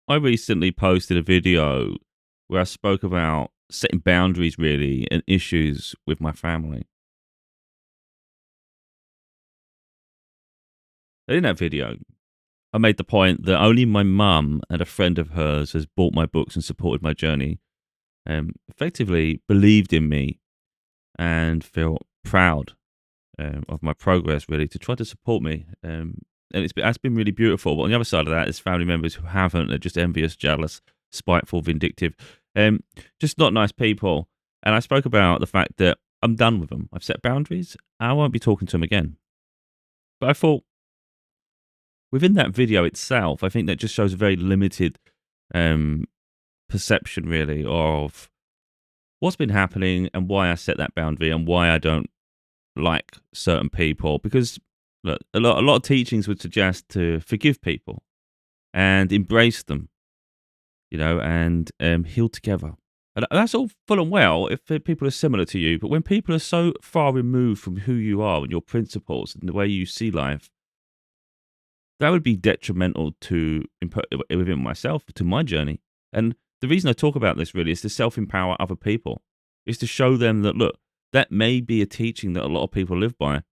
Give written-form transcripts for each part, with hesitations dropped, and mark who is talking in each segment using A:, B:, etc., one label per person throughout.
A: I recently posted a video where I spoke about setting boundaries really and issues with my family. And in that video, I made the point that only my mum and a friend of hers has bought my books and supported my journey, effectively believed in me and feel proud of my progress really to try to support me. And that's been really beautiful. But on the other side of that is family members who haven't, are just envious, jealous, spiteful, vindictive, um, just not nice people. And I spoke about the fact that I'm done with them. I've set boundaries. I won't be talking to them again. But I thought within that video itself, I think that just shows a very limited um, perception, really, of what's been happening and why I set that boundary and why I don't like certain people. Because look, a lot of teachings would suggest to forgive people and embrace them, and heal together. And that's all full and well if people are similar to you. But when people are so far removed from who you are and your principles and the way you see life, that would be detrimental to within myself, to my journey. And the reason I talk about this really is to self empower other people, is to show them that, look, that may be a teaching that a lot of people live by,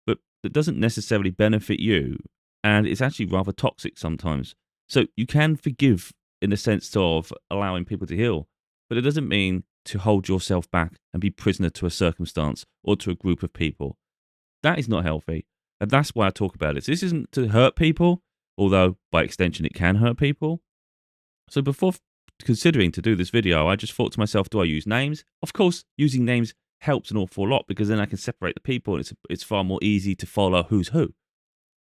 A: but that doesn't necessarily benefit you. And it's actually rather toxic sometimes. So you can forgive in the sense of allowing people to heal, but it doesn't mean to hold yourself back and be prisoner to a circumstance or to a group of people. That is not healthy. And that's why I talk about it. So this isn't to hurt people, although by extension it can hurt people. So before considering to do this video, I just thought to myself, do I use names? Of course, using names helps an awful lot because then I can separate the people and it's far more easy to follow who's who.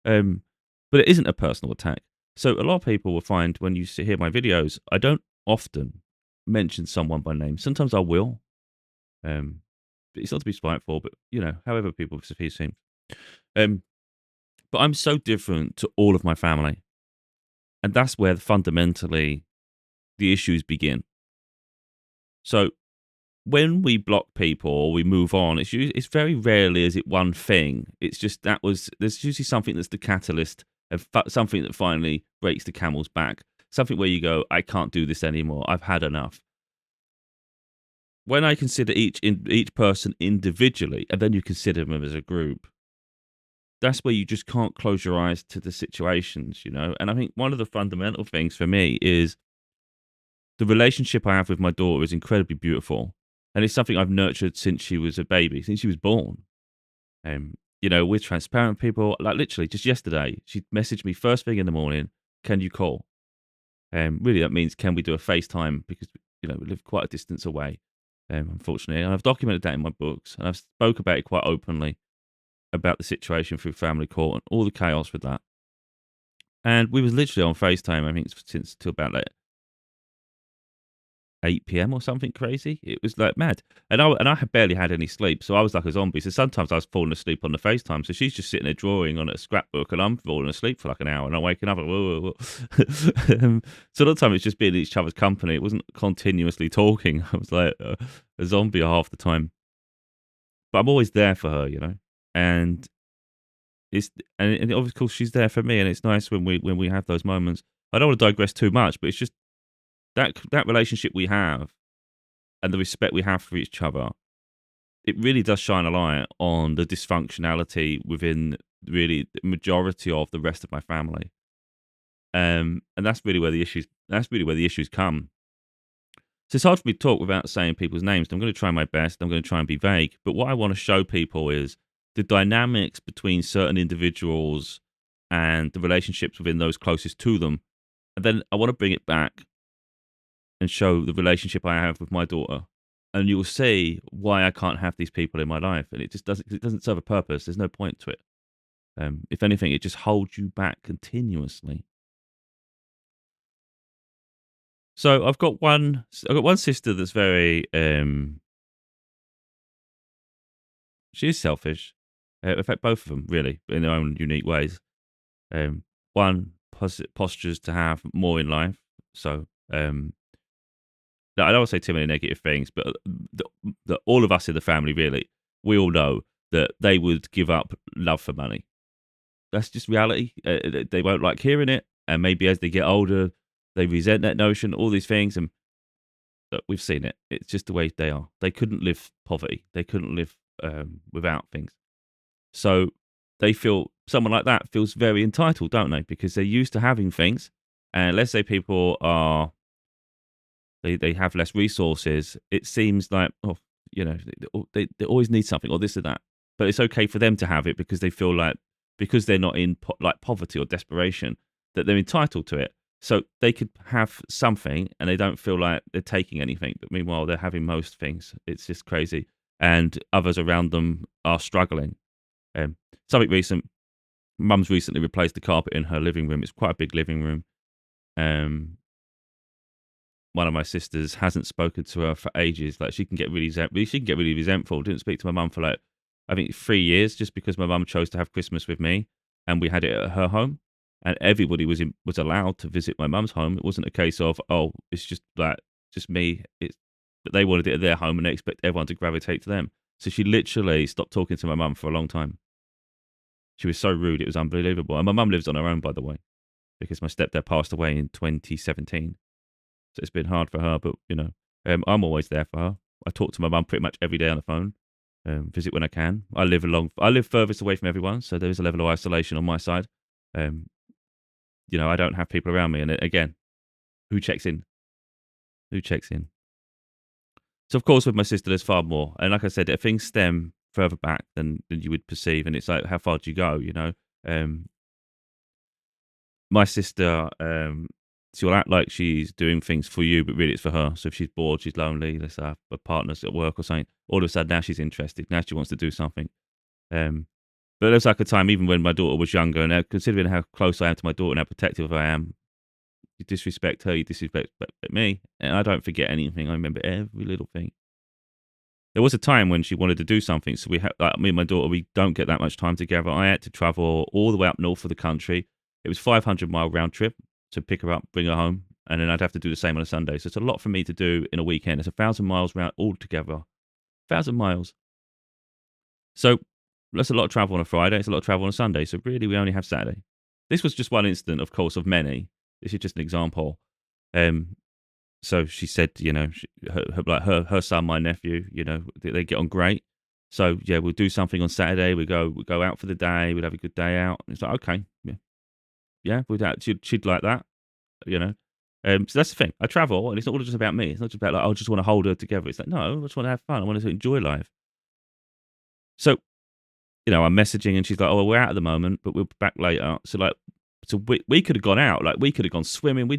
A: Um, but it isn't a personal attack. So a lot of people will find when you hear my videos, I don't often mention someone by name. Sometimes I will. But it's not to be spiteful, but however people perceive. Um, but I'm so different to all of my family, and that's where fundamentally the issues begin. So when we block people or we move on, it's very rarely is it one thing. It's just there's usually something that's the catalyst of something that finally breaks the camel's back. Something where you go, I can't do this anymore. I've had enough. When I consider each person individually, and then you consider them as a group, that's where you just can't close your eyes to the situations. And I think one of the fundamental things for me is the relationship I have with my daughter is incredibly beautiful, and it's something I've nurtured since she was a baby, since she was born. We're transparent people. Like literally, just yesterday, she messaged me first thing in the morning. Can you call? Really, that means can we do a FaceTime because we live quite a distance away. Unfortunately, and I've documented that in my books, and I've spoke about it quite openly about the situation through family court and all the chaos with that. And we was literally on FaceTime, I think, since till about like 8 p.m. or something crazy. It was like mad. And I had barely had any sleep, so I was like a zombie. So sometimes I was falling asleep on the FaceTime. So she's just sitting there drawing on a scrapbook, and I'm falling asleep for like an hour, and I'm waking up. Like, whoa, whoa, whoa. So a lot of time it's just being in each other's company. It wasn't continuously talking. I was like a zombie half the time. But I'm always there for her. And It's and of course she's there for me, and it's nice when we have those moments. I don't want to digress too much, but it's just that relationship we have and the respect we have for each other. It really does shine a light on the dysfunctionality within really the majority of the rest of my family. And that's really where the issues come. So it's hard for me to talk without saying people's names. I'm going to try my best. I'm going to try and be vague. But what I want to show people is the dynamics between certain individuals and the relationships within those closest to them. And then I want to bring it back and show the relationship I have with my daughter. And you'll see why I can't have these people in my life. And it doesn't serve a purpose. There's no point to it. If anything, it just holds you back continuously. So I've got one sister that's very she is selfish. In fact, both of them really, in their own unique ways. One postures to have more in life. So no, I don't want to say too many negative things, but all of us in the family really, we all know that they would give up love for money. That's just reality. They won't like hearing it, and maybe as they get older, They resent that notion, all these things, and look, we've seen it. It's just the way they are. They couldn't live poverty. They couldn't live without things. So they feel someone like that feels very entitled, don't they? Because they're used to having things, and let's say people are they have less resources. It seems like they always need something or this or that, but it's okay for them to have it because they feel like because they're not in like poverty or desperation that they're entitled to it. So they could have something and they don't feel like they're taking anything, but meanwhile they're having most things. It's just crazy, and others around them are struggling. Um, Something recent. Mum's recently replaced the carpet in her living room. It's quite a big living room. Um, One of my sisters hasn't spoken to her for ages. Like she can get really resentful. Didn't speak to my mum for like I think 3 years, just because my mum chose to have Christmas with me, and we had it at her home, and everybody was allowed to visit my mum's home. It wasn't a case of it's just like just me. It's but they wanted it at their home, and they expect everyone to gravitate to them. So she literally stopped talking to my mum for a long time. She was so rude, it was unbelievable. And my mum lives on her own, by the way, because my stepdad passed away in 2017. So it's been hard for her, but I'm always there for her. I talk to my mum pretty much every day on the phone. Visit when I can. I live furthest away from everyone, so there is a level of isolation on my side. Um, I don't have people around me, and again, who checks in? Who checks in? So of course, with my sister, there's far more, and like I said, things stem further back than you would perceive, and it's like, how far do you go? Um, my sister, she'll act like she's doing things for you, but really it's for her. So if she's bored, she's lonely, let's say her partner's at work or something, all of a sudden now she's interested. Now she wants to do something. Um, but there's like a time, even when my daughter was younger, and considering how close I am to my daughter and how protective I am, you disrespect her, you disrespect me, and I don't forget anything. I remember every little thing. There was a time when she wanted to do something, so we had, like, me and my daughter, we don't get that much time together. I had to travel all the way up north of the country. It was 500-mile round trip to pick her up, bring her home, and then I'd have to do the same on a Sunday. So it's a lot for me to do in a weekend. It's 1,000 miles round altogether, 1,000 miles. So that's a lot of travel on a Friday. It's a lot of travel on a Sunday. So really, we only have Saturday. This was just one incident, of course, of many. This is just an example. Um, so she said, her son, my nephew, they get on great. So yeah, we'll do something on Saturday. We go out for the day. We'd have a good day out. And it's like, okay, yeah, we'd she'd like that, you know. So that's the thing. I travel, and it's not all just about me. It's not just about like I just want to hold her together. It's like no, I just want to have fun. I want to enjoy life. So I'm messaging, and she's like, oh, well, we're out at the moment, but we'll be back later. So like, so we could have gone out, like we could have gone swimming. We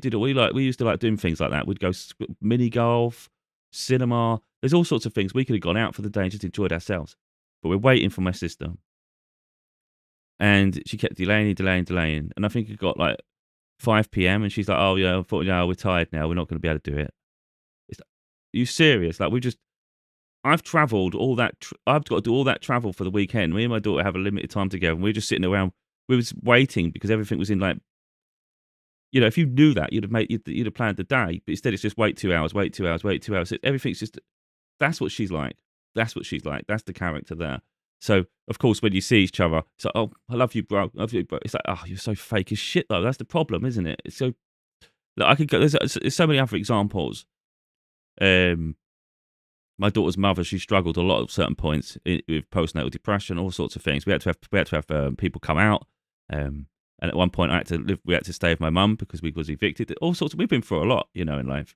A: used to like doing things like that. We'd go mini golf, cinema. There's all sorts of things. We could have gone out for the day and just enjoyed ourselves. But we're waiting for my sister, and she kept delaying. And I think it got like 5 p.m. and she's like, oh yeah, unfortunately, we're tired now. We're not going to be able to do it. It's like, are you serious? Like I've travelled all that. I've got to do all that travel for the weekend. Me and my daughter have a limited time together, and we're just sitting around. We was waiting because everything was in like, if you knew that, you'd have planned the day. But instead, it's just wait 2 hours, wait 2 hours, wait 2 hours. Everything's just that's what she's like. That's what she's like. That's the character there. So of course, when you see each other, it's like, oh, I love you, bro. I love you, bro. It's like, oh, you're so fake as shit, though. That's the problem, isn't it? It's so. Like, I could go. There's so many other examples. Um, my daughter's mother, she struggled a lot at certain points with postnatal depression, all sorts of things. We had to have people come out, and at one point we had to stay with my mum because we was evicted. All sorts. We've been through a lot, in life.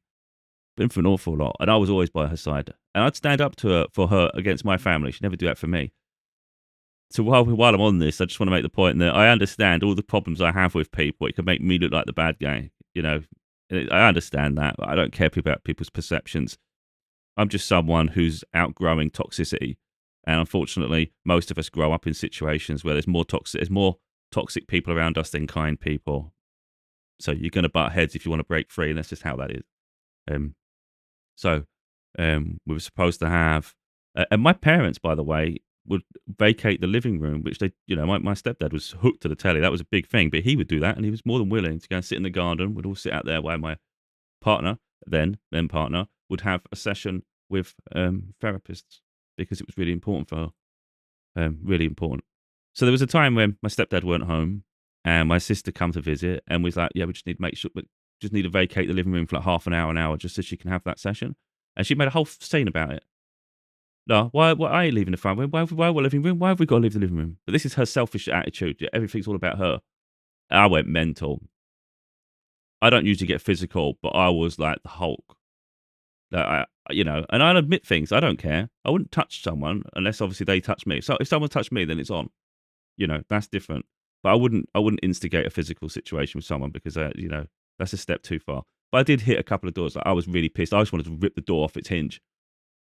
A: Been through an awful lot, and I was always by her side, and I'd stand up to her for her against my family. She'd never do that for me. So while I'm on this, I just want to make the point that I understand all the problems I have with people. It can make me look like the bad guy, I understand that. I don't care about people's perceptions. I'm just someone who's outgrowing toxicity, and unfortunately, most of us grow up in situations where there's more toxic people around us than kind people. So you're going to butt heads if you want to break free, and that's just how that is. Um, so we were supposed to have, and my parents, by the way, would vacate the living room, which they, my stepdad was hooked to the telly. That was a big thing, but he would do that, and he was more than willing to go and sit in the garden. We'd all sit out there while my partner, then partner, would have a session with therapists because it was really important for her, really important. So there was a time when my stepdad weren't home, and my sister come to visit, and was like, "Yeah, we just need to make sure." just need to vacate the living room for like half an hour, just so she can have that session. And she made a whole scene about it. No, why I ain't leaving the front room? Why we living room? Why have we got to leave the living room? But this is her selfish attitude. Yeah, everything's all about her. I went mental. I don't usually get physical, but I was like the Hulk. Like and I'll admit things. I don't care. I wouldn't touch someone unless obviously they touch me. So if someone touched me, then it's on. That's different. But I wouldn't instigate a physical situation with someone because that's a step too far. But I did hit a couple of doors. Like, I was really pissed. I just wanted to rip the door off its hinge.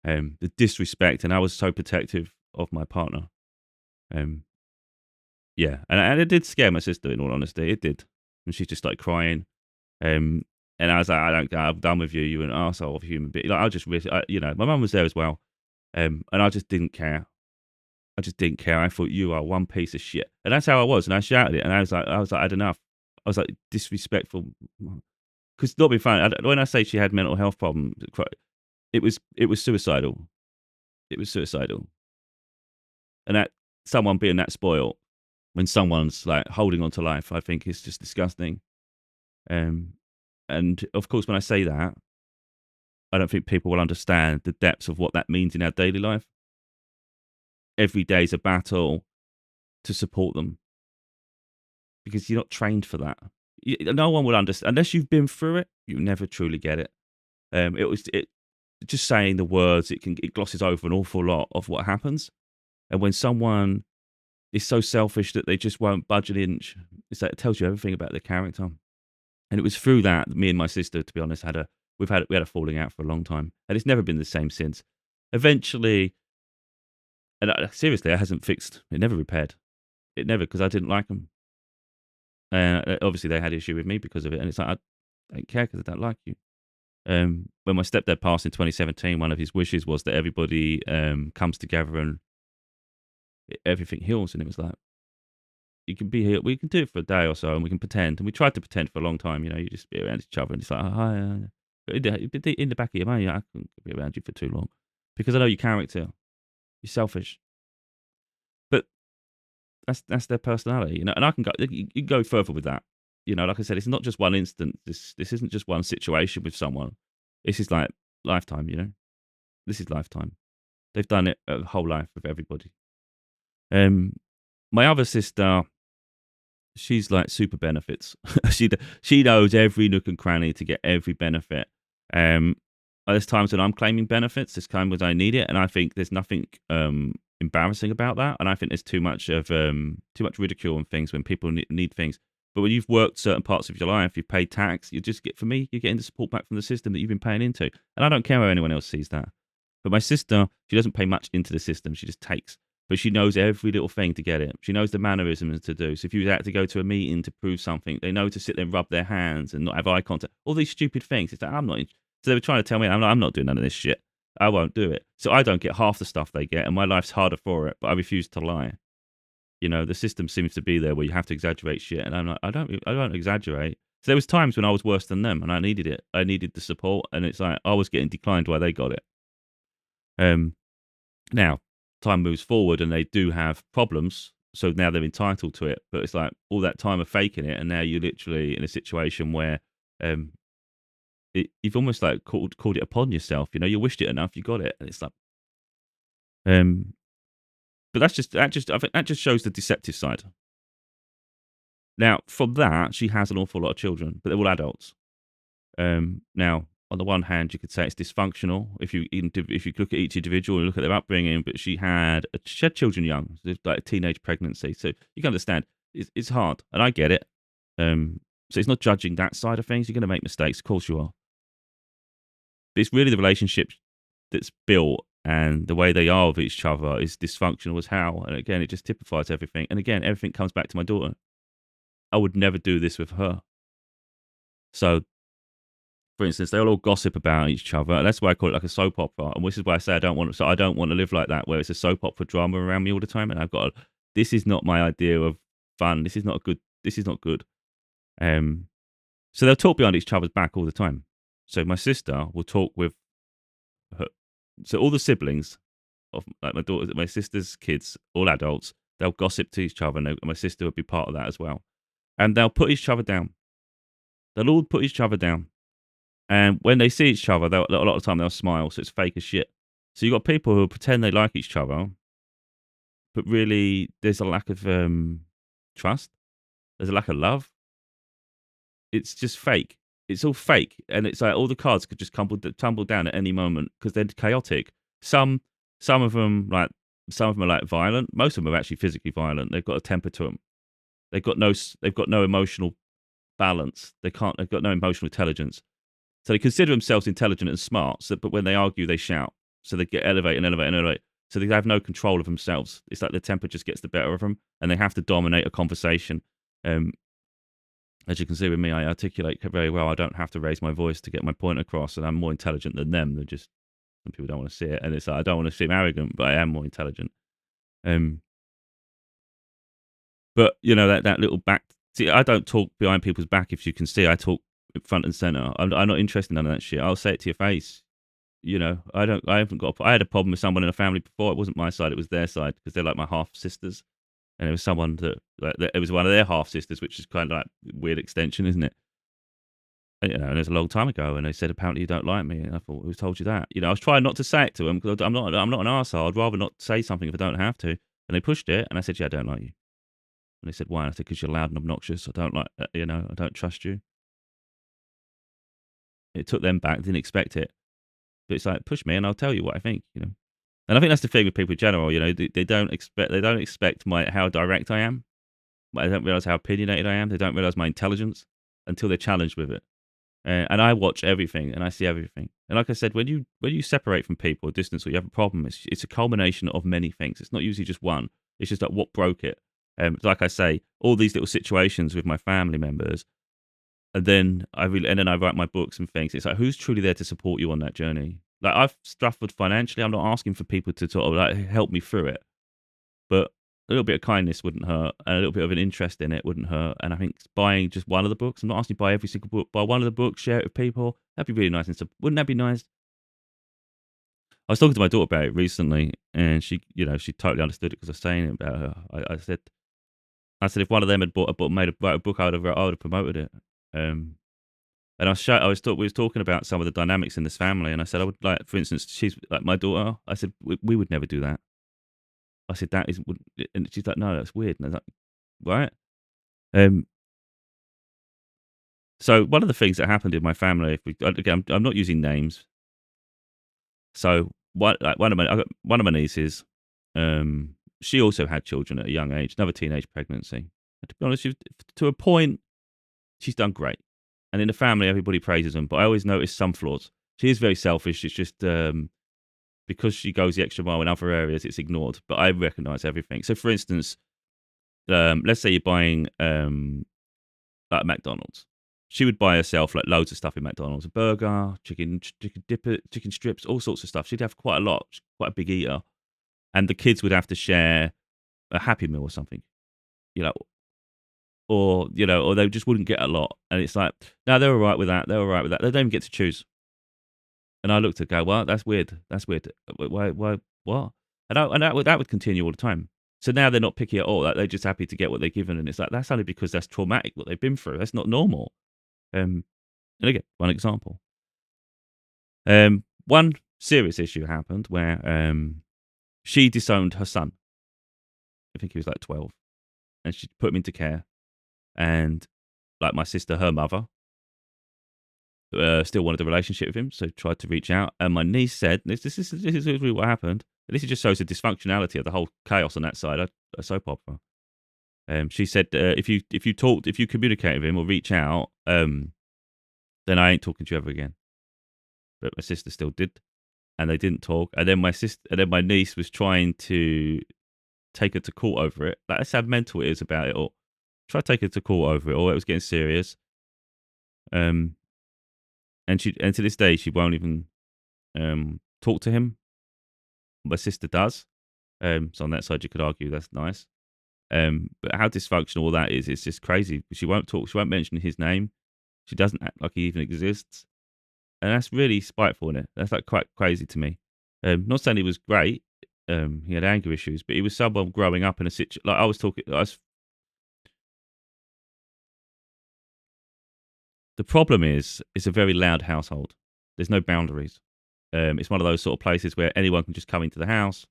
A: The disrespect, and I was so protective of my partner. Um, yeah, and it did scare my sister. In all honesty, it did, and she just started crying. Um, and I was like, I'm done with you. You're an arsehole of a human being. Like, I just really, my mum was there as well. And I just didn't care. I just didn't care. I thought you are one piece of shit, and that's how I was. And I shouted it, and I was like, I had enough. I was like disrespectful, because not being funny. When I say she had mental health problems, it was suicidal. It was suicidal, and that someone being that spoiled when someone's like holding on to life, I think is just disgusting. Um, and of course, when I say that, I don't think people will understand the depths of what that means in our daily life. Every day's a battle to support them because you're not trained for that. No one will understand unless you've been through it. You never truly get it. It just saying the words. It glosses over an awful lot of what happens. And when someone is so selfish that they just won't budge an inch, it tells you everything about their character. And it was through that me and my sister, to be honest, we had a falling out for a long time, and it's never been the same since. Eventually, and seriously, it hasn't fixed. It never repaired. It never, because I didn't like them. And obviously, they had issue with me because of it. And it's like, I don't care because I don't like you. When my stepdad passed in 2017, one of his wishes was that everybody comes together and everything heals. And it was like, you can be here. We can do it for a day or so, and we can pretend. And we tried to pretend for a long time. You just be around each other, and it's like, oh, hi. But in the back of your mind, I couldn't be around you for too long because I know your character. You're selfish, but that's their personality, And I can go. You can go further with that. Like I said, it's not just one instant. This isn't just one situation with someone. This is like lifetime. This is lifetime. They've done it a whole life with everybody. My other sister, she's like super benefits. she knows every nook and cranny to get every benefit. Um, there's times when I'm claiming benefits. There's times when I need it, and I think there's nothing embarrassing about that. And I think there's too much ridicule and things when people need things. But when you've worked certain parts of your life, you've paid tax, you just get, for me, you're getting the support back from the system that you've been paying into. And I don't care how anyone else sees that. But my sister, she doesn't pay much into the system. She just takes. But she knows every little thing to get it. She knows the mannerisms to do. So if you had to go to a meeting to prove something, they know to sit there and rub their hands and not have eye contact. All these stupid things. It's like, I'm not. So they were trying to tell me, I'm not doing none of this shit. I won't do it. So I don't get half the stuff they get, and my life's harder for it. But I refuse to lie. The system seems to be there where you have to exaggerate shit, and I'm like, I don't exaggerate. So there was times when I was worse than them, and I needed it. I needed the support, and it's like I was getting declined while they got it. Now, time moves forward and they do have problems. So now they're entitled to it. But it's like all that time of faking it. And now you're literally in a situation where you've almost like called it upon yourself. You wished it enough, you got it. And it's like, but I think that just shows the deceptive side. Now, from that, she has an awful lot of children, but they're all adults. Now, on the one hand, you could say it's dysfunctional if you look at each individual and look at their upbringing. But she had children young, like a teenage pregnancy, so you can understand it's hard, and I get it. So it's not judging that side of things. You're going to make mistakes, of course you are. But it's really the relationship that's built and the way they are with each other is dysfunctional as how. And again, it just typifies everything. And again, everything comes back to my daughter. I would never do this with her. So, for instance, they'll all gossip about each other. That's why I call it like a soap opera. And this is why I say I don't want to live like that, where it's a soap opera drama around me all the time. And this is not my idea of fun. This is not good. So they'll talk behind each other's back all the time. So my sister will talk with her. So all the siblings of like my sister's kids, all adults, they'll gossip to each other, and my sister would be part of that as well. And they'll put each other down. They'll all put each other down. And when they see each other, a lot of the time they'll smile, so it's fake as shit. So you got people who pretend they like each other, but really there's a lack of trust. There's a lack of love. It's just fake. It's all fake, and it's like all the cards could just tumble down at any moment because they're chaotic. Some some of them like some of them are like violent. Most of them are actually physically violent. They've got a temper to them. They've got no emotional balance. They've got no emotional intelligence. So they consider themselves intelligent and smart. So, but when they argue, they shout. So they get elevate and elevate and elevate. So they have no control of themselves. It's like their temper just gets the better of them, and they have to dominate a conversation. Um, as you can see with me, I articulate very well. I don't have to raise my voice to get my point across, and I'm more intelligent than them. They're just some people don't want to see it, and it's like I don't want to seem arrogant, but I am more intelligent. Um, but you know that little back. See, I don't talk behind people's back. If you can see, I talk front and center. I'm not interested in none of that shit. I'll say it to your face. You know, I don't. I haven't got. I had a problem with someone in a family before. It wasn't my side. It was their side because they're like my half sisters, and it was someone that it was one of their half sisters, which is kind of like a weird extension, isn't it? And, you know, and it was a long time ago, and they said apparently you don't like me, and I thought, who told you that? You know, I was trying not to say it to them because I'm not an arsehole. I'd rather not say something if I don't have to. And they pushed it, and I said, yeah, I don't like you. And they said, why? And I said, because you're loud and obnoxious. I don't like, you know, I don't trust you. It took them back. Didn't expect it, but it's like push me, and I'll tell you what I think. You know, and I think that's the thing with people in general. You know, they don't expect my how direct I am. But they don't realize how opinionated I am. They don't realize my intelligence until they're challenged with it. And I watch everything and I see everything. And like I said, when you separate from people or distance or you have a problem, it's a culmination of many things. It's not usually just one. It's just like what broke it. Like I say, all these little situations with my family members, and then I write my books and things. It's like who's truly there to support you on that journey. Like I've suffered financially. I'm not asking for people to sort of like help me through it, but a little bit of kindness wouldn't hurt, and a little bit of an interest in it wouldn't hurt. And I think buying just one of the books, I'm not asking you to buy every single book, buy one of the books, share it with people. That'd be really nice. And so, wouldn't that be nice? I was talking to my daughter about it recently, and she, you know, she totally understood it because I was saying it about her. I said, if one of them had bought a book, wrote a book, I would have promoted it. Um, and we was talking about some of the dynamics in this family, and I said, I would like, for instance, she's like my daughter. I said, we would never do that. I said, and she's like, no, that's weird. And I was like, right. Um, so one of the things that happened in my family, if we, again, I'm not using names. So I got one of my nieces, she also had children at a young age, another teenage pregnancy. And to be honest, to a point, she's done great. And in the family, everybody praises them. But I always notice some flaws. She is very selfish. It's just because she goes the extra mile in other areas, it's ignored. But I recognise everything. So, for instance, let's say you're buying like McDonald's. She would buy herself like loads of stuff in McDonald's: a burger, chicken dipper, chicken strips, all sorts of stuff. She'd have quite a lot, she's quite a big eater, and the kids would have to share a Happy Meal or something, you know, or they just wouldn't get a lot. And it's like, no, they're all right with that. They're all right with that. They don't even get to choose. And I looked at go, well, that's weird. That's weird. Why, what? And that would continue all the time. So now they're not picky at all. Like, they're just happy to get what they're given, and it's like that's only because that's traumatic what they've been through. That's not normal. Um, and again, one example. One serious issue happened where she disowned her son. I think he was like 12, and she put him into care. And like my sister, her mother, still wanted a relationship with him, so tried to reach out. And my niece said, "This is really what happened. This just shows the dysfunctionality of the whole chaos on that side. A soap opera." She said, if you communicate with him or reach out, then I ain't talking to you ever again. But my sister still did, and they didn't talk. And then my niece was trying to take her to court over it. Like, that's how mental it is about it all. Try to take her to court over it all. It was getting serious. Um, and to this day she won't even talk to him. My sister does. So on that side, you could argue that's nice. But how dysfunctional all that is, it's just crazy. She won't talk. She won't mention his name. She doesn't act like he even exists. And that's really spiteful, isn't it? That's like quite crazy to me. Not saying he was great. He had anger issues, but he was someone growing up in a situation like I was talking. The problem is, it's a very loud household. There's no boundaries. It's one of those sort of places where anyone can just come into the house.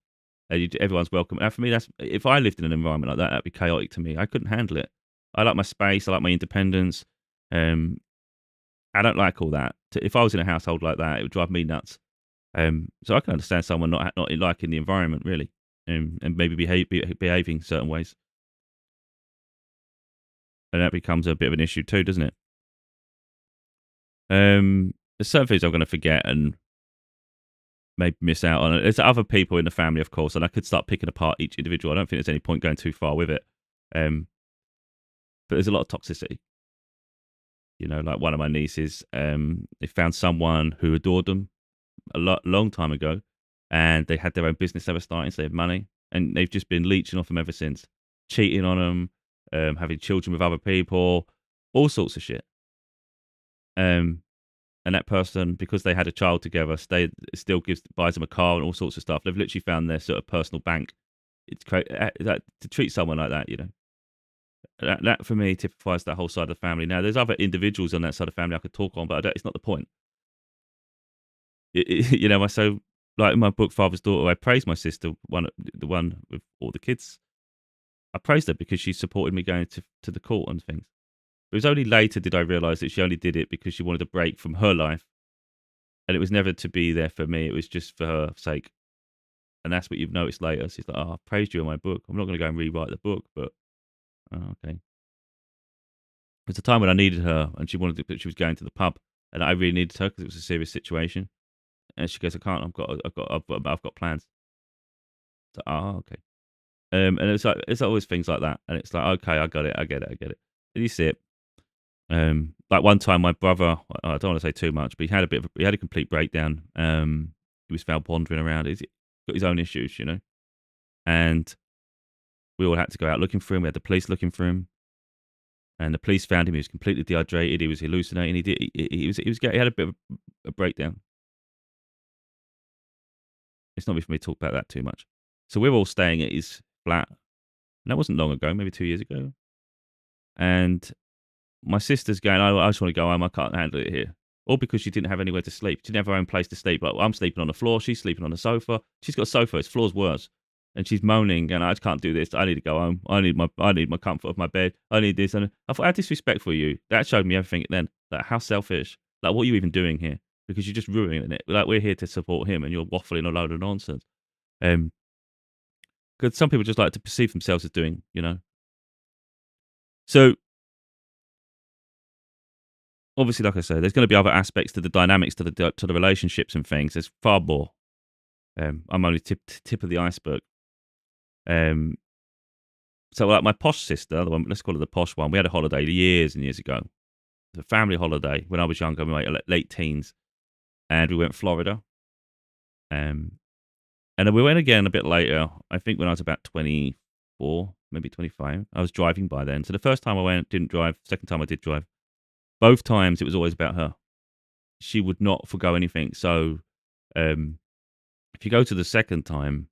A: Everyone's welcome. And for me, that's if I lived in an environment like that, that'd be chaotic to me. I couldn't handle it. I like my space. I like my independence. Um, I don't like all that. If I was in a household like that, it would drive me nuts. So I can understand someone not liking the environment really, and maybe behaving certain ways, and that becomes a bit of an issue too, doesn't it? There's certain things I'm going to forget and maybe miss out on. There's other people in the family, of course, and I could start picking apart each individual. I don't think there's any point going too far with it. Um, but there's a lot of toxicity. Like one of my nieces, they found someone who adored them long time ago, and they had their own business they were starting, so they had money, and they've just been leeching off them ever since, cheating on them, having children with other people, all sorts of shit. And that person, because they had a child together, still buys them a car and all sorts of stuff. They've literally found their sort of personal bank. It's crazy to treat someone like that. That for me typifies that whole side of the family. Now, there's other individuals on that side of the family I could talk on, but it's not the point. So like in my book, Father's Daughter, I praised my sister, the one with all the kids. I praised her because she supported me going to the court and things. It was only later did I realise that she only did it because she wanted a break from her life, and it was never to be there for me. It was just for her sake, and that's what you've noticed later. She's like, "Oh, I praised you in my book. I'm not going to go and rewrite the book, but okay." It was a time when I needed her, and she was going to the pub, and I really needed her because it was a serious situation. And she goes, "I can't. I've got plans." So, okay. And it's always things like that, and it's like, okay, I got it, I get it. And you see it. Like one time, my brother, I don't want to say too much, but he had a complete breakdown. He was found wandering around. He's got his own issues, and we all had to go out looking for him. We had the police looking for him, and the police found him. He was completely dehydrated. He was hallucinating. He had a bit of a breakdown. It's not for me to talk about that too much. So we're all staying at his flat, and that wasn't long ago, maybe 2 years ago. And my sister's going, I just want to go home. I can't handle it here. All because she didn't have anywhere to sleep. She didn't have her own place to sleep. Like, I'm sleeping on the floor. She's sleeping on the sofa. She's got a sofa. His floor's worse. And she's moaning, and I just can't do this. I need to go home. I need my comfort of my bed. I need this. And I thought, how disrespectful you. That showed me everything then. Like, how selfish. Like, what are you even doing here? Because you're just ruining it. Like, we're here to support him, and you're waffling a load of nonsense. Because some people just like to perceive themselves as doing. So obviously, like I said, there's going to be other aspects to the dynamics to the relationships and things. There's far more. I'm only tip of the iceberg. So like my posh sister, the one, let's call it the posh one. We had a holiday years and years ago. It's a family holiday when I was younger, my late teens, and we went to Florida. Um, and then we went again a bit later. I think when I was about 24, maybe 25. I was driving by then. So the first time I went, didn't drive. Second time I did drive. Both times it was always about her. She would not forgo anything. So um, if you go to the second time,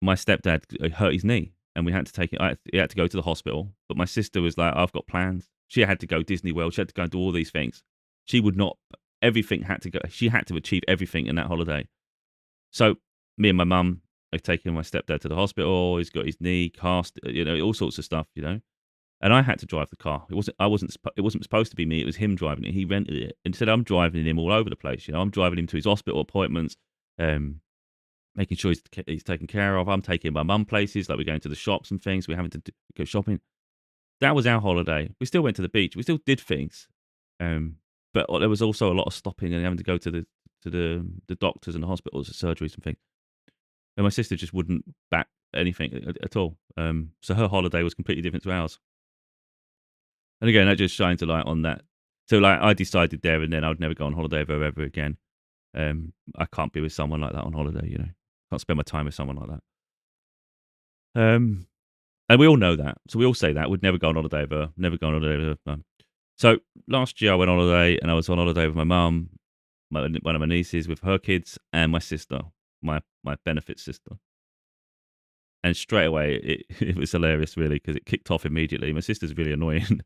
A: my stepdad hurt his knee, and we had to take it. He had to go to the hospital. But my sister was like, "I've got plans." She had to go Disney World. She had to go and do all these things. She would not. Everything had to go. She had to achieve everything in that holiday. So me and my mum are taking my stepdad to the hospital. He's got his knee cast. All sorts of stuff. And I had to drive the car. It wasn't supposed to be me. It was him driving it. He rented it. Instead, I'm driving him all over the place. I'm driving him to his hospital appointments, making sure he's taken care of. I'm taking my mum places, like we're going to the shops and things. We're having to go shopping. That was our holiday. We still went to the beach. We still did things, but there was also a lot of stopping and having to go to the doctors and the hospitals, the surgeries and things. And my sister just wouldn't back anything at all. So her holiday was completely different to ours. And again, that just shines a light on that. So, like, I decided there and then I would never go on holiday with her ever again. I can't be with someone like that on holiday. Can't spend my time with someone like that. And we all know that. So we all say that we'd never go on holiday with her. Never go on holiday with her. No. So last year I went on holiday, and I was on holiday with my mum, one of my nieces with her kids, and my sister, my benefit sister. And straight away, it was hilarious, really, because it kicked off immediately. My sister's really annoying,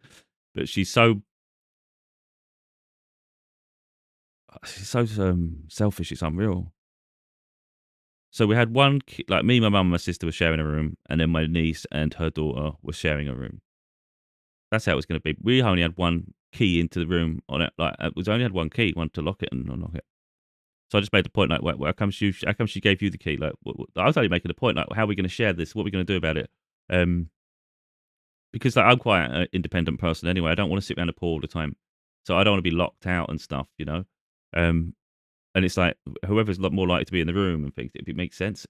A: but she's so It's so selfish. It's unreal. So we had one, like me, my mum, and my sister were sharing a room, and then my niece and her daughter were sharing a room. That's how it was going to be. We only had one key into the room on it. Like, we only had one key, one to lock it and unlock it. So I just made the point, like, how come she gave you the key? Like, I was only making the point, like, how are we going to share this? What are we going to do about it? Um, because like, I'm quite an independent person anyway. I don't want to sit around the pool all the time, so I don't want to be locked out and stuff, you know. Um, and it's like whoever's more likely to be in the room and things, if it makes sense.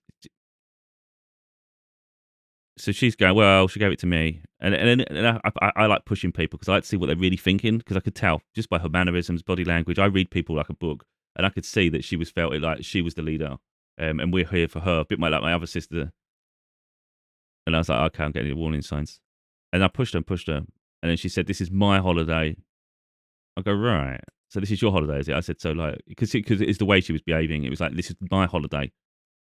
A: So she's going, well, she gave it to me, and I like pushing people because I like to see what they're really thinking because I could tell just by her mannerisms, body language. I read people like a book, and I could see that she was felt it like she was the leader, and we're here for her, a bit like my other sister. And I was like, okay, I'm getting the warning signs, and I pushed her, and then she said, "This is my holiday." I go, right. So this is your holiday, is it? I said, so like, because it's the way she was behaving. It was like, this is my holiday.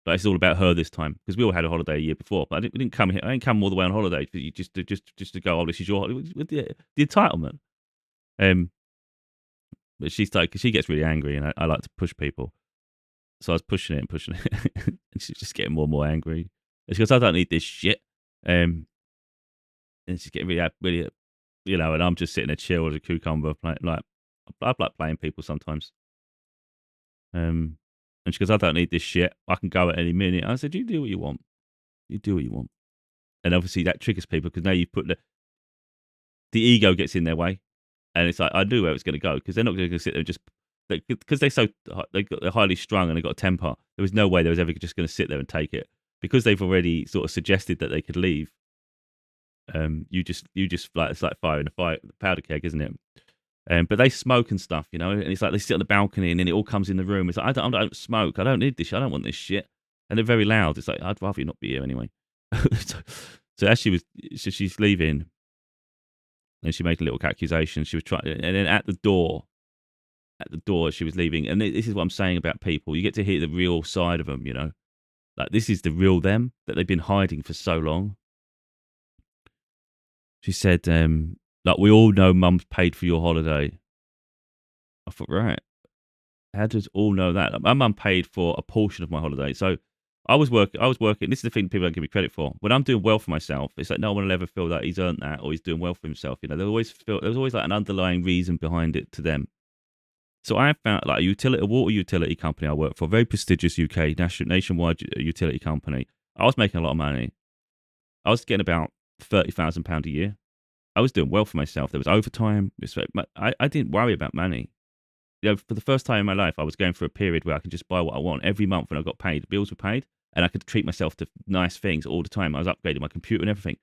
A: But it's all about her this time because we all had a holiday a year before. But we didn't come here. I didn't come all the way on holiday for you just to go. Oh, this is your holiday. With the entitlement. Um, but she's like, cause she gets really angry, and I like to push people. So I was pushing it and pushing it, and she's just getting more and more angry. And she goes, "I don't need this shit." And she's getting really, you know. And I'm just sitting there chill as a cucumber, like I like playing people sometimes. And she goes, "I don't need this shit. I can go at any minute." I said, "You do what you want. You do what you want." And obviously that triggers people because now you put the ego gets in their way, and it's like I knew where it was going to go because they're not going to sit there and just because they're highly strung and they've got a temper. There was no way they was ever just going to sit there and take it because they've already sort of suggested that they could leave. You just like it's like firing a fire powder keg, isn't it? But they smoke and stuff, you know, and it's like they sit on the balcony and then it all comes in the room. It's like I don't smoke. I don't need this. I don't want this shit. And they're very loud. It's like I'd rather you not be here anyway. so, so as she's leaving, and she made a little accusation. She was trying, and then at the door, she was leaving. And this is what I'm saying about people. You get to hear the real side of them, you know. Like this is the real them that they've been hiding for so long. She said, like we all know, Mum's paid for your holiday. I thought, right. How does all know that? Like, my mum paid for a portion of my holiday. So I was working. This is the thing people don't give me credit for. When I'm doing well for myself, it's like no one will ever feel that he's earned that or he's doing well for himself. You know, they always feel there's always like an underlying reason behind it to them. So I found like a water utility company I work for, a very prestigious UK nationwide utility company. I was making a lot of money. I was getting about £30,000 a year. I was doing well for myself. There was overtime. I didn't worry about money. You know, for the first time in my life, I was going through a period where I could just buy what I want every month when I got paid. The bills were paid, and I could treat myself to nice things all the time. I was upgrading my computer and everything.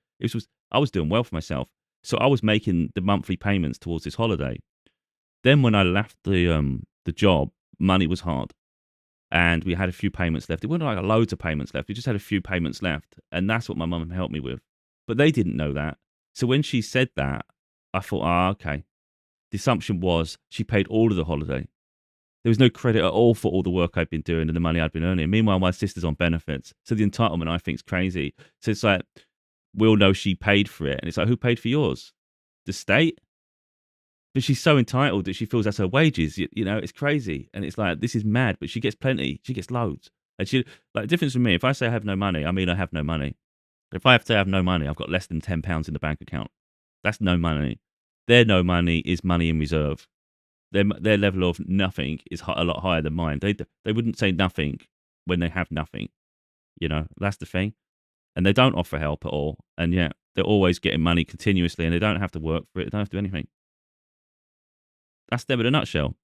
A: I was doing well for myself, so I was making the monthly payments towards this holiday. Then when I left the job, money was hard, and we had a few payments left. It wasn't like loads of payments left. We just had a few payments left, and that's what my mum helped me with. But they didn't know that. So when she said that, I thought, okay. The assumption was she paid all of the holiday. There was no credit at all for all the work I'd been doing and the money I'd been earning. Meanwhile, my sister's on benefits. So the entitlement, I think, is crazy. So it's like, we all know she paid for it. And it's like, who paid for yours? The state? But she's so entitled that she feels that's her wages. You know, it's crazy. And it's like, this is mad. But she gets plenty. She gets loads. And like, the difference with me, if I say I have no money, I mean I have no money. If I have to have no money, I've got less than £10 in the bank account. That's no money. Their no money is money in reserve. Their level of nothing is a lot higher than mine. They wouldn't say nothing when they have nothing. You know, that's the thing. And they don't offer help at all. And yet they're always getting money continuously, and they don't have to work for it. They don't have to do anything. That's them in a nutshell.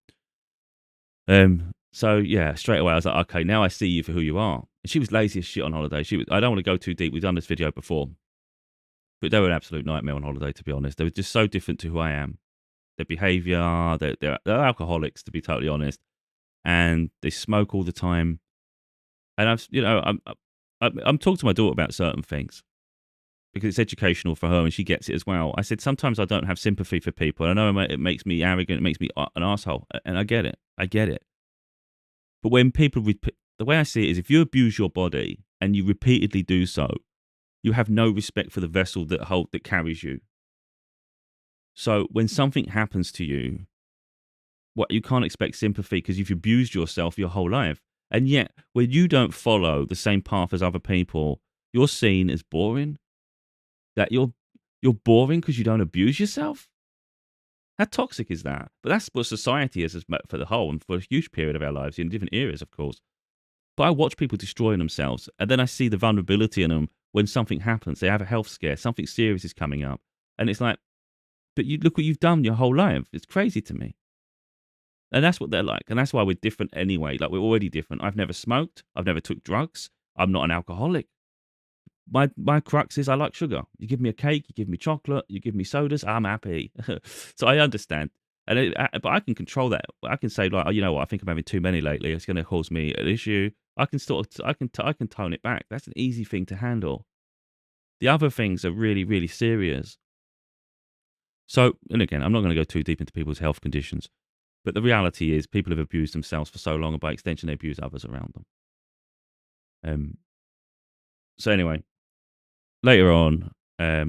A: So yeah, straight away I was like, okay, now I see you for who you are. And she was lazy as shit on holiday. I don't want to go too deep. We've done this video before, but they were an absolute nightmare on holiday. To be honest, they were just so different to who I am. Their behaviour, they're alcoholics, to be totally honest, and they smoke all the time. And I'm talking to my daughter about certain things because it's educational for her and she gets it as well. I said sometimes I don't have sympathy for people. I know it makes me arrogant, it makes me an asshole, and I get it. But when people the way I see it is, if you abuse your body and you repeatedly do so, you have no respect for the vessel that carries you. So when something happens to you, what you can't expect sympathy because you've abused yourself your whole life. And yet, when you don't follow the same path as other people, you're seen as boring. That you're boring because you don't abuse yourself. How toxic is that? But that's what society is for the whole and for a huge period of our lives in different eras, of course. But I watch people destroying themselves, and then I see the vulnerability in them when something happens. They have a health scare, something serious is coming up, and it's like, but you look what you've done your whole life. It's crazy to me. And that's what they're like. And that's why we're different anyway. Like, we're already different. I've never smoked. I've never took drugs. I'm not an alcoholic. My crux is I like sugar. You give me a cake, you give me chocolate, you give me sodas, I'm happy. So I understand. But I can control that. I can say, like, oh, you know what, I think I'm having too many lately. It's going to cause me an issue. I can I can tone it back. That's an easy thing to handle. The other things are really, really serious. So, and again, I'm not going to go too deep into people's health conditions. But the reality is, people have abused themselves for so long, and by extension, they abuse others around them. So anyway, later on,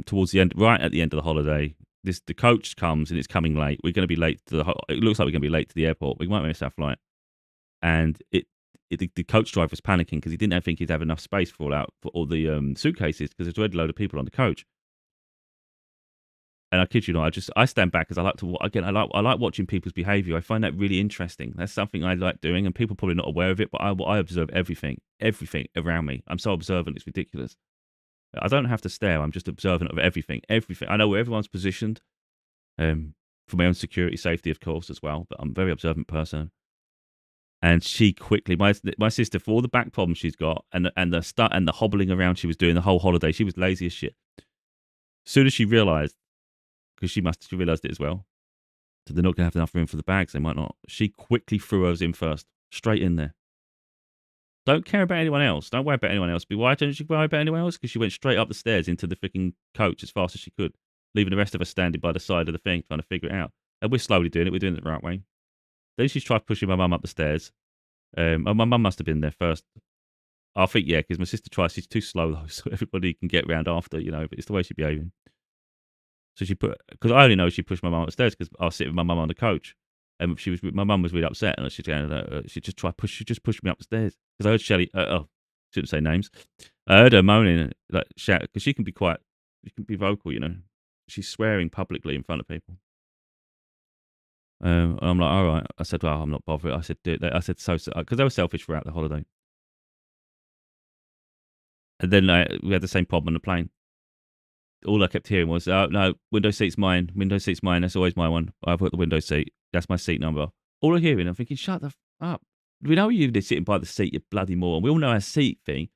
A: towards the end, right at the end of the holiday, the coach comes and it's coming late. We're going to be late to it looks like we're going to be late to the airport. We might miss our flight, and the coach driver was panicking because he didn't think he'd have enough space for all the suitcases because there's already a load of people on the coach. And I kid you not, I stand back because I like to again. I like watching people's behaviour. I find that really interesting. That's something I like doing, and people are probably not aware of it. But I observe everything around me. I'm so observant, it's ridiculous. I don't have to stare. I'm just observant of everything. Everything. I know where everyone's positioned, for my own security, safety, of course, as well. But I'm a very observant person. And she quickly, my sister, for all the back problems she's got, and the hobbling around she was doing the whole holiday, she was lazy as shit. As soon as she realised, because she realised it as well, that they're not going to have enough room for the bags, they might not. She quickly threw hers in first, straight in there. Don't care about anyone else. Don't worry about anyone else. But why don't you worry about anyone else? Because she went straight up the stairs into the freaking coach as fast as she could, leaving the rest of us standing by the side of the thing trying to figure it out. And we're slowly doing it. We're doing it the right way. Then she's tried pushing my mum up the stairs. My mum must have been there first. I think, yeah, because my sister tries. She's too slow, though, so everybody can get round after, but it's the way she's behaving. So because I only know she pushed my mum upstairs because I was sitting with my mum on the coach. And my mum was really upset, and she just pushed me upstairs because I heard Shelley. Shouldn't say names. I heard her moaning, like shout, because she can be vocal. She's swearing publicly in front of people. I'm like, all right. I said, well, I'm not bothered. I said, do it. I said, so because they were selfish throughout the holiday. And then we had the same problem on the plane. All I kept hearing was, oh, no, window seat's mine. Window seat's mine. That's always my one. I've got the window seat. That's my seat number. All I'm hearing, I'm thinking, shut the up. We know you're sitting by the seat, you bloody moron. We all know our seat thing.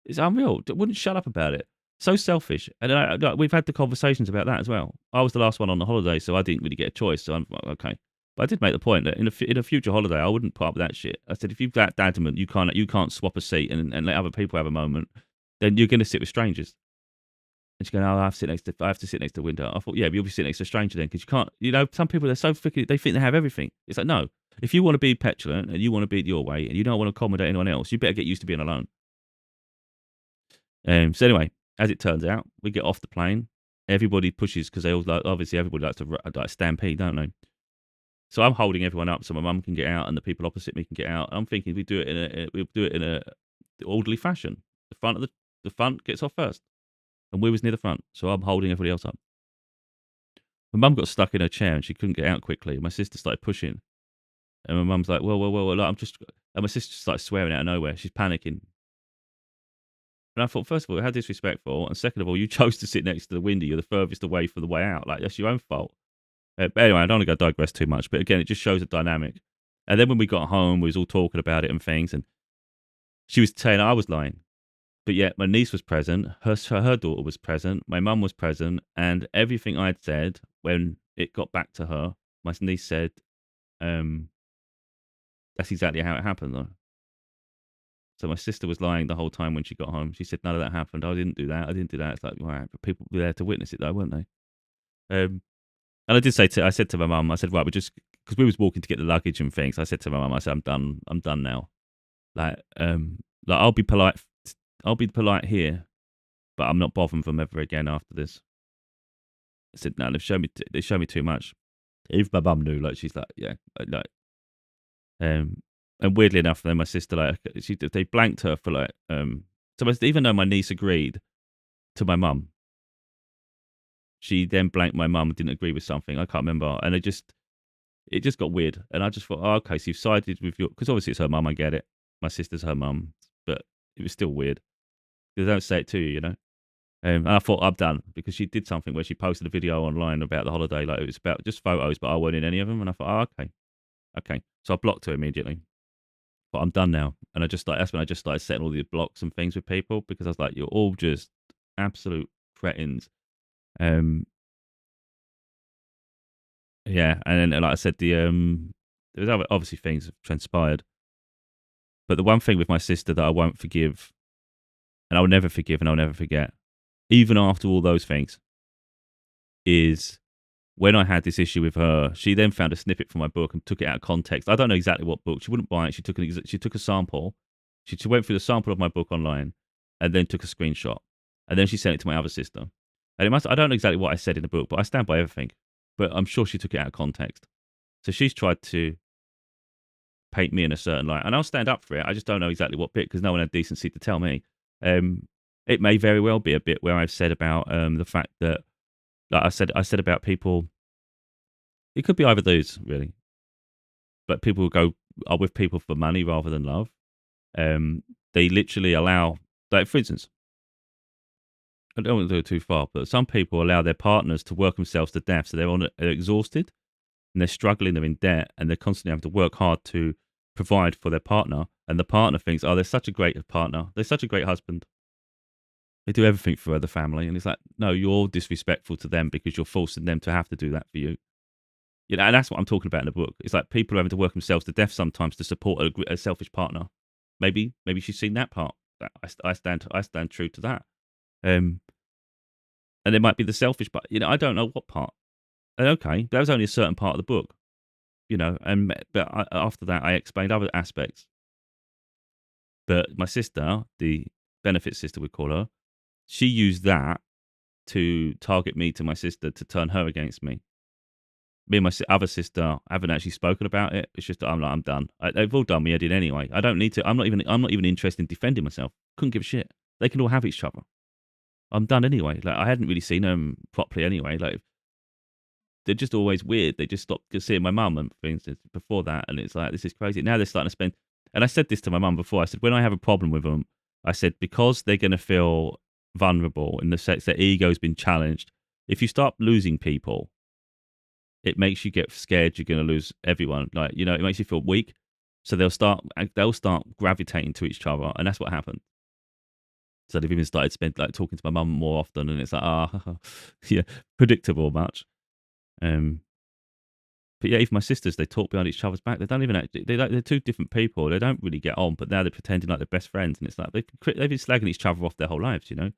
A: It's unreal. Wouldn't shut up about it. So selfish. And we've had the conversations about that as well. I was the last one on the holiday, so I didn't really get a choice. So I'm like, okay. But I did make the point that in a future holiday, I wouldn't put up with that shit. I said, if you're that adamant, you can't swap a seat and let other people have a moment, then you're going to sit with strangers. And she's going, oh, I have to sit next to the window. I thought, yeah, but you'll be sitting next to a stranger then, because you can't, some people, they're so freaking, they think they have everything. It's like, no, if you want to be petulant and you want to be it your way and you don't want to accommodate anyone else, you better get used to being alone. So anyway, as it turns out, we get off the plane. Everybody pushes because they all obviously everybody likes to like stampede, don't they? So I'm holding everyone up so my mum can get out and the people opposite me can get out. I'm thinking we'll do it in a orderly fashion. The front gets off first, and we was near the front, so I'm holding everybody else up. My mum got stuck in her chair and she couldn't get out quickly. My sister started pushing, and my mum's like, "Well, look, I'm just." And my sister started swearing out of nowhere. She's panicking. And I thought, first of all, how disrespectful, and second of all, you chose to sit next to the window. You're the furthest away from the way out. Like, that's your own fault. But anyway, I don't want to go digress too much. But again, it just shows the dynamic. And then when we got home, we was all talking about it and things, and she was saying I was lying. But yet my niece was present, her daughter was present, my mum was present, and everything I'd said when it got back to her, my niece said, that's exactly how it happened, though. So my sister was lying the whole time when she got home. She said, none of that happened. I didn't do that. I didn't do that. It's like, all right, but people were there to witness it, though, weren't they? And I said to my mum, I said, right, because we was walking to get the luggage and things. I said to my mum, I said, I'm done now. Like, I'll be polite here, but I'm not bothering them ever again after this. I said, no, they show me too much. Even my mum knew, like, she's like, yeah, like, um, and weirdly enough, then my sister, like, they blanked her for like, so even though my niece agreed to my mum, she then blanked my mum, didn't agree with something. I can't remember. And it just got weird. And I just thought, oh, okay, so you've sided with because obviously it's her mum, I get it. My sister's her mum, but it was still weird. They don't say it to you, you know? And I thought, I'm done because she did something where she posted a video online about the holiday. Like it was about just photos, but I wasn't in any of them. And I thought, oh, okay. Okay. So I blocked her immediately. But I'm done now. And that's when I just started setting all these blocks and things with people because I was like, you're all just absolute cretins. Um, yeah. And then, like I said, there was obviously things have transpired. But the one thing with my sister that I won't forgive, and I'll never forgive and I'll never forget, even after all those things, is when I had this issue with her, she then found a snippet from my book and took it out of context. I don't know exactly what book. She wouldn't buy it. She took a sample. She went through the sample of my book online and then took a screenshot. And then she sent it to my other sister. And I don't know exactly what I said in the book, but I stand by everything. But I'm sure she took it out of context. So she's tried to paint me in a certain light. And I'll stand up for it. I just don't know exactly what bit because no one had decency to tell me. Um, it may very well be a bit where I've said about the fact that, like I said about people. It could be either those, really. But people who are with people for money rather than love. Um, they literally allow, like for instance, I don't want to go too far, but some people allow their partners to work themselves to death, so they're exhausted and they're struggling, they're in debt, and they're constantly having to work hard to provide for their partner. And the partner thinks, oh, they're such a great partner, they're such a great husband. They do everything for the family, and it's like, no, you're disrespectful to them because you're forcing them to have to do that for you. You know, and that's what I'm talking about in the book. It's like people are having to work themselves to death sometimes to support a selfish partner. Maybe she's seen that part. I stand true to that. Um, and it might be the selfish part. You know, I don't know what part. And okay, that was only a certain part of the book. You know, after that, I explained other aspects. But my sister, the benefit sister, we call her, she used that to target me to my sister to turn her against me. Me and my other sister haven't actually spoken about it. It's just that I'm done. They've all done me head in anyway. I don't need to. I'm not even interested in defending myself. Couldn't give a shit. They can all have each other. I'm done anyway. Like I hadn't really seen them properly anyway. Like they're just always weird. They just stopped seeing my mum and things before that, and it's like this is crazy. Now they're starting to spend. And I said this to my mum before. I said when I have a problem with them, I said because they're going to feel vulnerable in the sense their ego's been challenged. If you start losing people, it makes you get scared you're going to lose everyone. Like, you know, it makes you feel weak. So they'll start gravitating to each other, and that's what happened. So they've even started talking to my mum more often, and it's like yeah, predictable much. Um, but yeah, even my sisters, they talk behind each other's back. They don't even actually, they're two different people. They don't really get on, but now they're pretending like they're best friends, and it's like they've been slagging each other off their whole lives, you know.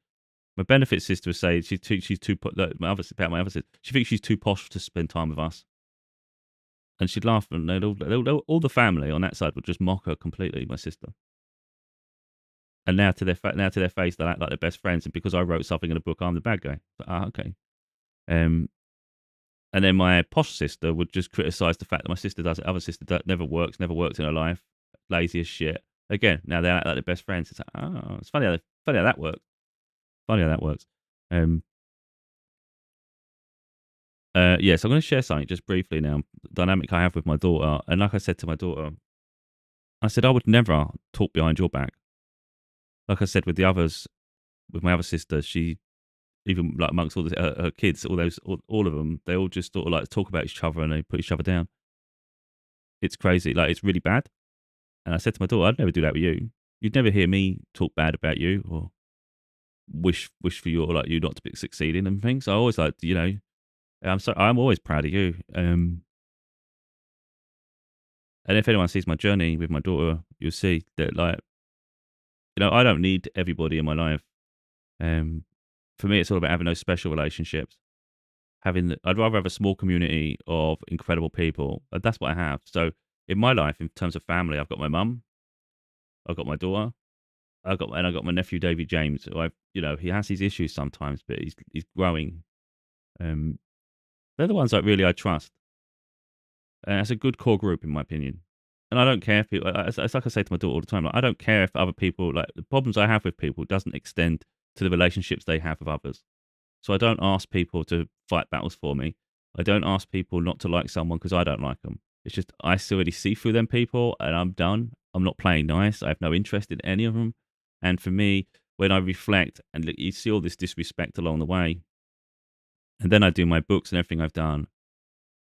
A: My benefit sister was saying she's too look, my other sister, she thinks she's too posh to spend time with us. And she'd laugh, and all the family on that side would just mock her completely, my sister. And now now to their face, they act like they're best friends. And because I wrote something in a book, I'm the bad guy. But, okay. Um, and then my posh sister would just criticise the fact that my sister does it. Other sister never worked in her life, lazy as shit. Again, now they act like they're best friends. It's like, oh, it's funny how that works. Funny how that works. Um, yeah, so I'm going to share something just briefly now. Dynamic I have with my daughter, and like I said to my daughter, I said I would never talk behind your back. Like I said with the others, with my other sister, she even like amongst her kids, all of them, they all just sort of like talk about each other and they put each other down. It's crazy, like it's really bad. And I said to my daughter, I'd never do that with you. You'd never hear me talk bad about you or wish for you or like you not to be succeeding and things. I always like, you know, I'm always proud of you. And if anyone sees my journey with my daughter, you'll see that like, you know, I don't need everybody in my life. Um, for me, it's all about having those special relationships. I'd rather have a small community of incredible people. That's what I have. So in my life, in terms of family, I've got my mum, I've got my daughter, I got my nephew David James. Who you know, he has his issues sometimes, but he's growing. Um, they're the ones that really I trust. It's a good core group, in my opinion. And I don't care if people. It's like I say to my daughter all the time. Like, I don't care if other people, like the problems I have with people, doesn't extend to the relationships they have with others. So I don't ask people to fight battles for me. I don't ask people not to like someone because I don't like them. It's just I already see through them people, and I'm done. I'm not playing nice. I have no interest in any of them. And for me, when I reflect and look, you see all this disrespect along the way, and then I do my books and everything I've done,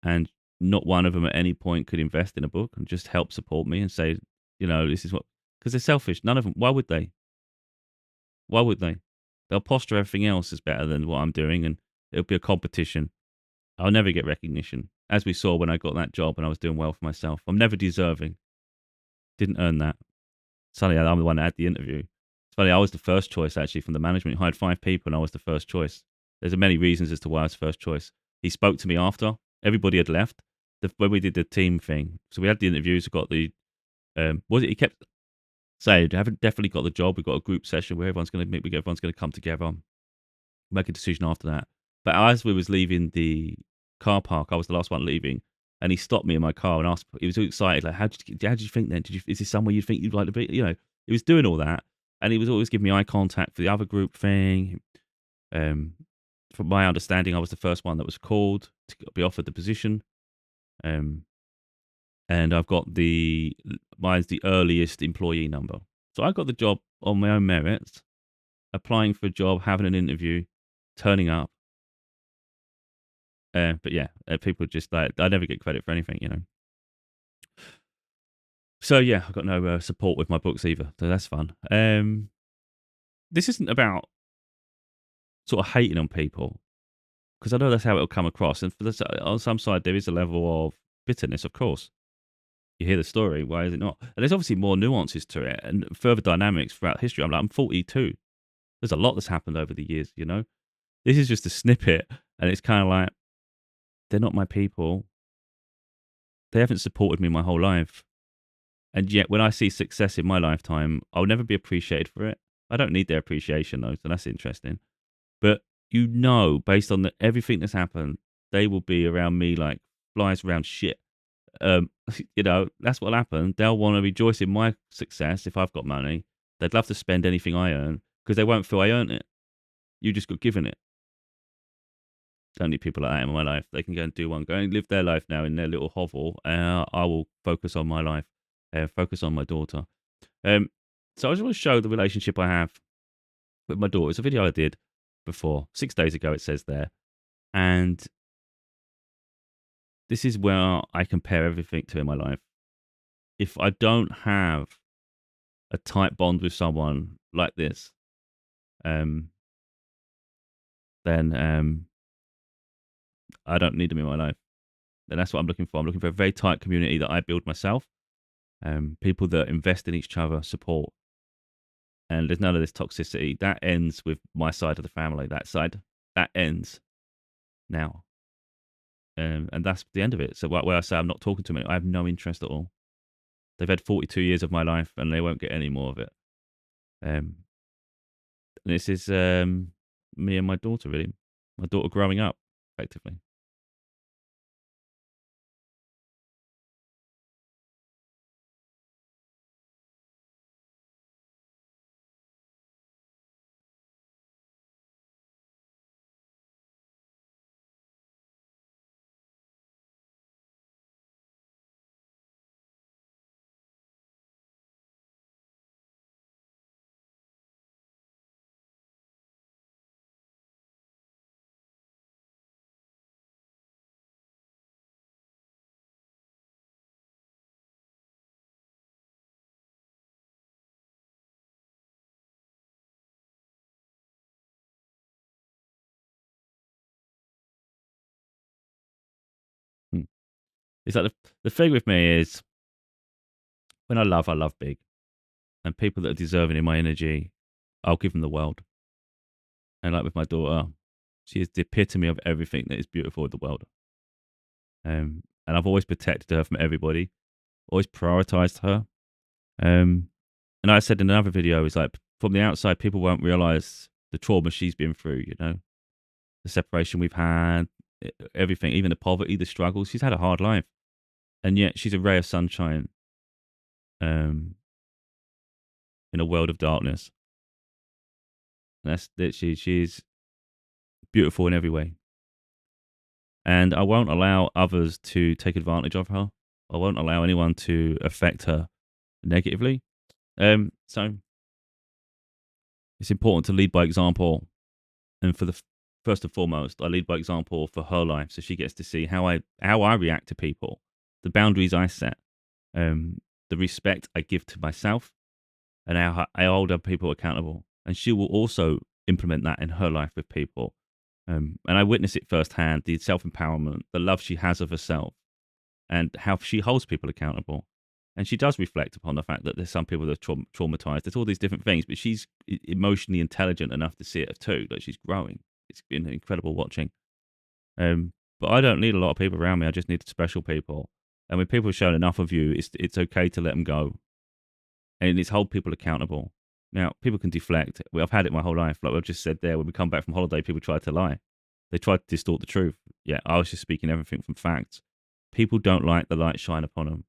A: and not one of them at any point could invest in a book and just help support me and say, this is what, because they're selfish. None of them. Why would they? Why would they? They'll posture everything else is better than what I'm doing, and it'll be a competition. I'll never get recognition, as we saw when I got that job and I was doing well for myself. I'm never deserving. Didn't earn that. Suddenly, I'm the one that had the interview. It's funny. I was the first choice actually from the management. He hired 5 people, and I was the first choice. There's many reasons as to why I was first choice. He spoke to me after everybody had left. When we did the team thing, so we had the interviews. We got the was it? He kept saying, "Haven't definitely got the job. We've got a group session where everyone's going to meet. Everyone's going to come together, make a decision after that." But as we was leaving the car park, I was the last one leaving, and he stopped me in my car and asked. He was so excited, like, how did you think then? Is this somewhere you think you'd like to be?" He was doing all that, and he was always giving me eye contact for the other group thing. Um, from my understanding, I was the first one that was called to be offered the position. Um, and I've got mine's the earliest employee number. So I got the job on my own merits, applying for a job, having an interview, turning up. But yeah, people just like, I never get credit for anything. So yeah, I've got no support with my books either. So that's fun. This isn't about sort of hating on people, because I know that's how it'll come across. And on some side, there is a level of bitterness, of course. You hear the story, why is it not? And there's obviously more nuances to it and further dynamics throughout history. I'm 42. There's a lot that's happened over the years. This is just a snippet, and it's kind of like, they're not my people. They haven't supported me my whole life. And yet, when I see success in my lifetime, I'll never be appreciated for it. I don't need their appreciation, though, so that's interesting. But based on everything that's happened, they will be around me like flies around shit. Um, that's what'll happen. They'll want to rejoice in my success if I've got money. They'd love to spend anything I earn because they won't feel I earned it. You just got given it. Don't need people like that in my life. They can go and do one, go and live their life now in their little hovel. I will focus on my life, focus on my daughter. So I just want to show the relationship I have with my daughter. It's a video I did before, 6 days ago, it says there. And this is where I compare everything to in my life. If I don't have a tight bond with someone like this, um, then I don't need them in my life. And that's what I'm looking for. I'm looking for a very tight community that I build myself. People that invest in each other, support, and there's none of this toxicity. That ends with my side of the family. That ends now, and that's the end of it. So where I say I'm not talking to them, I have no interest at all. They've had 42 years of my life, and they won't get any more of it. And this is me and my daughter, really. My daughter growing up, effectively. Hmm. It's like the thing with me is when I love big. And people that are deserving in my energy, I'll give them the world. And like with my daughter, she is the epitome of everything that is beautiful in the world. And I've always protected her from everybody, always prioritized her. And I said in another video, it's like from the outside, people won't realize the trauma she's been through, the separation we've had, everything, even the poverty, the struggles. She's had a hard life. and yet she's a ray of sunshine um, in a world of darkness. And that's that she's beautiful in every way. And I won't allow others to take advantage of her. I won't allow anyone to affect her negatively. So it's important to lead by example. And for the first and foremost, I lead by example for her life, so she gets to see how I react to people, the boundaries I set, the respect I give to myself, and how I hold other people accountable. And she will also implement that in her life with people. And I witness it firsthand, the self-empowerment, the love she has of herself, and how she holds people accountable. And she does reflect upon the fact that there's some people that are traumatized. There's all these different things, but she's emotionally intelligent enough to see it too, that she's growing. It's been incredible watching. But I don't need a lot of people around me. I just need special people. And when people have shown enough of you, it's okay to let them go. And it's hold people accountable. Now, people can deflect. I've had it my whole life. Like I've just said there, when we come back from holiday, people try to lie. They try to distort the truth. Yeah, I was just speaking everything from facts. People don't like the light shine upon them.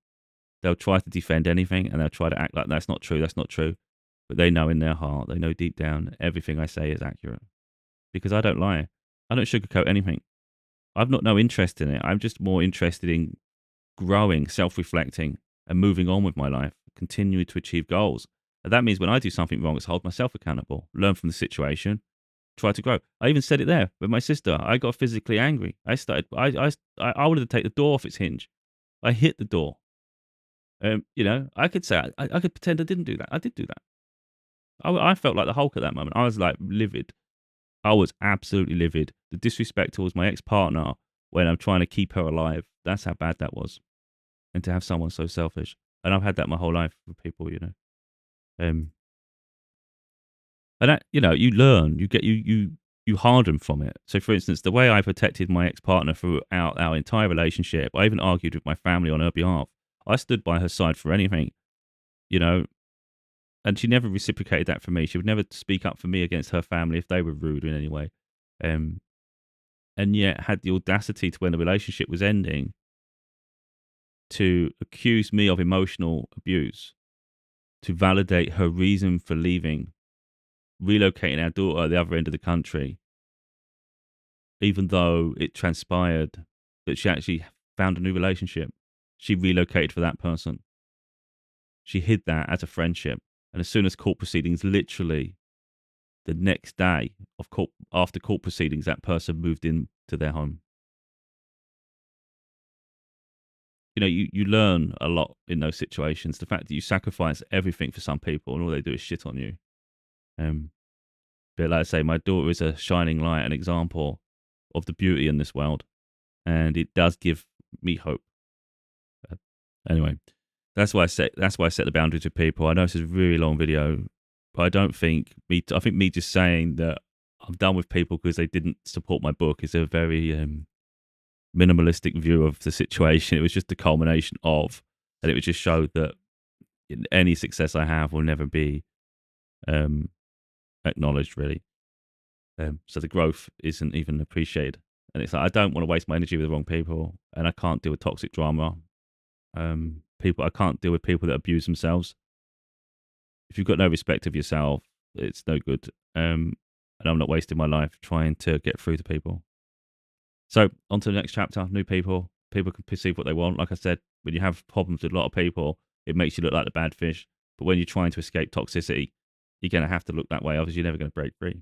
A: They'll try to defend anything and they'll try to act like that's not true, that's not true. But they know in their heart, they know deep down, everything I say is accurate. Because I don't lie. I don't sugarcoat anything. I've not no interest in it. I'm just more interested in growing, self-reflecting, and moving on with my life, continuing to achieve goals. And that means when I do something wrong, it's hold myself accountable, learn from the situation, try to grow. I even said it there with my sister. I got physically angry. I wanted to take the door off its hinge. I hit the door. I could say I could pretend I didn't do that. I did do that. I felt like the Hulk at that moment. I was like livid. I was absolutely livid. The disrespect towards my ex-partner when I'm trying to keep her alive. That's how bad that was. And to have someone so selfish. And I've had that my whole life with people. Um, and that, you learn, you harden from it. So for instance, the way I protected my ex-partner throughout our entire relationship, I even argued with my family on her behalf. I stood by her side for anything, you know, and she never reciprocated that for me. She would never speak up for me against her family if they were rude in any way. Um, and yet had the audacity to, when the relationship was ending, to accuse me of emotional abuse, to validate her reason for leaving, relocating our daughter at the other end of the country, even though it transpired that she actually found a new relationship. She relocated for that person. She hid that as a friendship. And as soon as court proceedings, literally the next day after court proceedings, that person moved into their home. You learn a lot in those situations. The fact that you sacrifice everything for some people and all they do is shit on you. But like I say, my daughter is a shining light, an example of the beauty in this world. And it does give me hope. Anyway, that's why I set the boundaries with people. I know this is a really long video, but I don't think I think me just saying that I'm done with people because they didn't support my book is a very minimalistic view of the situation. It was just the culmination of, and it would just show that any success I have will never be acknowledged, really. So the growth isn't even appreciated. And it's like, I don't want to waste my energy with the wrong people, and I can't deal with toxic drama. I can't deal with people that abuse themselves. If you've got no respect of yourself, it's no good. And I'm not wasting my life trying to get through to people. So on to the next chapter, new people. People can perceive what they want. Like I said, when you have problems with a lot of people, it makes you look like the bad fish. But when you're trying to escape toxicity, you're going to have to look that way. Otherwise, you're never going to break free.